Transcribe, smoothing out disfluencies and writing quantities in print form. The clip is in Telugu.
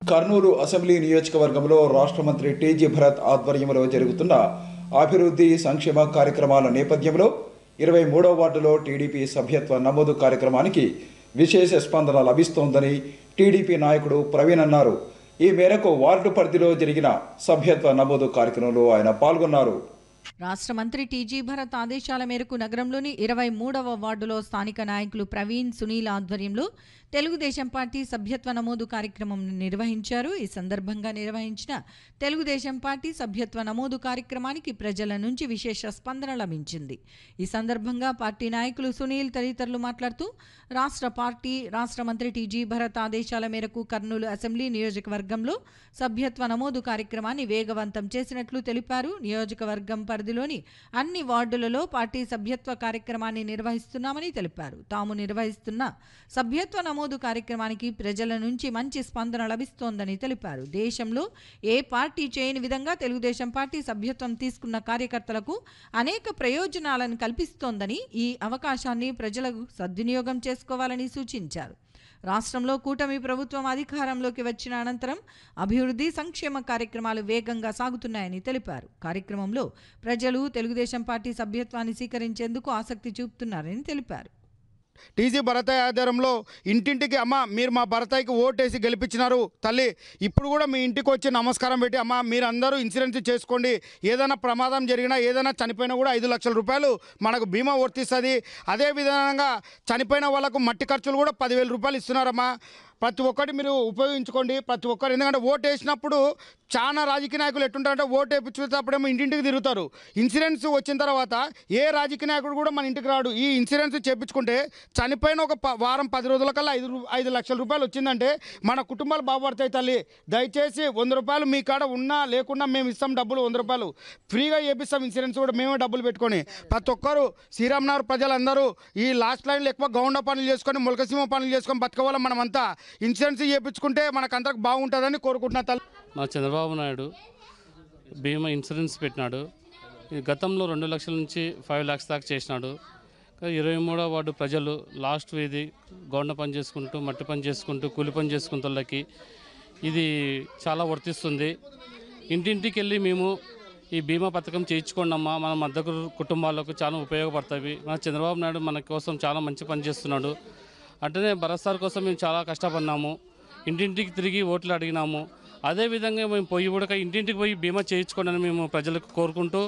కర్నూలు అసెంబ్లీ నియోజకవర్గంలో రాష్ట్ర మంత్రి టీజీ భరత్ ఆధ్వర్యంలో జరుగుతున్న అభివృద్ధి సంక్షేమ కార్యక్రమాల నేపథ్యంలో 23వ వార్డులో టీడీపీ సభ్యత్వ నమోదు కార్యక్రమానికి విశేష స్పందన లభిస్తోందని టీడీపీ నాయకుడు ప్రవీణ్ అన్నారు. ఈ మేరకు వార్డు పరిధిలో జరిగిన సభ్యత్వ నమోదు కార్యక్రమంలో ఆయన పాల్గొన్నారు. రాష్ట్ర మంత్రి టీజీ భరత్ ఆదేశాల మేరకు నగరంలోని 23వ వార్డులో స్థానిక నాయకులు ప్రవీణ్, సునీల్ ఆధ్వర్యంలో తెలుగుదేశం పార్టీ సభ్యత్వ నమోదు కార్యక్రమం నిర్వహించారు. ఈ సందర్భంగా నిర్వహించిన తెలుగుదేశం పార్టీ సభ్యత్వ నమోదు కార్యక్రమానికి ప్రజల నుంచి విశేష స్పందన లభించింది. ఈ సందర్భంగా పార్టీ నాయకులు సునీల్ తదితరులు మాట్లాడుతూ రాష్ట్ర మంత్రి టీజీ భరత్ ఆదేశాల మేరకు కర్నూలు అసెంబ్లీ నియోజకవర్గంలో సభ్యత్వ నమోదు కార్యక్రమాన్ని వేగవంతం చేసినట్లు తెలిపారు. నియోజకవర్గం పరిధిలోని అన్ని వార్డులలో పార్టీ సభ్యత్వ కార్యక్రమాన్ని నిర్వహిస్తున్నామని తెలిపారు. తాము నిర్వహిస్తున్న సభ్యత్వ నమోదు కార్యక్రమానికి ప్రజల నుంచి మంచి స్పందన లభిస్తోందని తెలిపారు. దేశంలో ఏ పార్టీ చేయని విధంగా తెలుగుదేశం పార్టీ సభ్యత్వం తీసుకున్న కార్యకర్తలకు అనేక ప్రయోజనాలను కల్పిస్తోందని, ఈ అవకాశాన్ని ప్రజలకు సద్వినియోగం చేసుకోవాలని సూచించారు. రాష్ట్రంలో కూటమి ప్రభుత్వం అధికారంలోకి వచ్చిన అనంతరం అభివృద్ధి సంక్షేమ కార్యక్రమాలు వేగంగా సాగుతున్నాయని తెలిపారు. కార్యక్రమంలో ప్రజలు తెలుగుదేశం పార్టీ సభ్యత్వాన్ని స్వీకరించేందుకు ఆసక్తి చూపుతున్నారని తెలిపారు. టీజీ భరతయ్య ఆధ్వర్యంలో ఇంటింటికి అమ్మ మీరు మా భరతయ్యకి ఓటేసి గెలిపించినారు తల్లి, ఇప్పుడు కూడా మీ ఇంటికి వచ్చి నమస్కారం పెట్టి అమ్మ మీరు అందరూ ఇన్సూరెన్స్ చేసుకోండి, ఏదైనా ప్రమాదం జరిగినా ఏదైనా చనిపోయినా కూడా 5 లక్షల రూపాయలు మనకు బీమా వర్తిస్తుంది. అదేవిధంగా చనిపోయిన వాళ్ళకు మట్టి ఖర్చులు కూడా 10,000 రూపాయలు ఇస్తున్నారమ్మా. ప్రతి ఒక్కటి మీరు ఉపయోగించుకోండి. ప్రతి ఒక్కరు, ఎందుకంటే ఓటు వేసినప్పుడు చాలా రాజకీయ నాయకులు ఎట్టుంటారంటే ఓటు వేయించేటప్పుడేమో ఇంటింటికి తిరుగుతారు. ఇన్సూరెన్స్ వచ్చిన తర్వాత ఏ రాజకీయ నాయకుడు కూడా మన ఇంటికి రాడు. ఈ ఇన్సూరెన్స్ చేయించుకుంటే చనిపోయిన ఒక వారం 10 రోజుల కల్లా 5 లక్షల రూపాయలు వచ్చిందంటే మన కుటుంబాలు బాగుపడతాయి. తల్లి దయచేసి 100 రూపాయలు మీ కాడ ఉన్నా లేకున్నా మేము ఇస్తాం, డబ్బులు 100 రూపాయలు ఫ్రీగా చేపిస్తాం. ఇన్సూరెన్స్ కూడా మేమే డబ్బులు పెట్టుకొని ప్రతి ఒక్కరు శ్రీరామనగర్ ప్రజలందరూ ఈ లాస్ట్ లైన్లో ఎక్కువ గౌండ పనులు చేసుకొని మొలకసీమ పనులు చేసుకొని బతకవాళ్ళం. మనమంతా ఇన్సూరెన్స్ చేయించుకుంటే మనకందరికి బాగుంటుందని కోరుకుంటున్నా. తల్లి మా చంద్రబాబు నాయుడు బీమా ఇన్సూరెన్స్ పెట్టినాడు. గతంలో 2 లక్షల నుంచి 5 lakhs దాకా చేసినాడు. 23వ వార్డు ప్రజలు లాస్ట్ వీధి గౌండ పని చేసుకుంటూ మట్టి పని చేసుకుంటూ కూలి పని చేసుకున్న వాళ్ళకి ఇది చాలా వర్తిస్తుంది. ఇంటింటికి వెళ్ళి మేము ఈ బీమా పథకం చేయించుకోండమ్మా, మన మధ్య కుటుంబాలకు చాలా ఉపయోగపడుతుంది. మన చంద్రబాబు నాయుడు మన కోసం చాలా మంచి పని చేస్తున్నాడు. అట్లనే భరత్ సార్ కోసం మేము చాలా కష్టపడినాము, ఇంటింటికి తిరిగి ఓట్లు అడిగినాము. అదేవిధంగా మేము పోయి కూడా ఇంటింటికి పోయి బీమా చేయించుకోండి మేము ప్రజలకు కోరుకుంటూ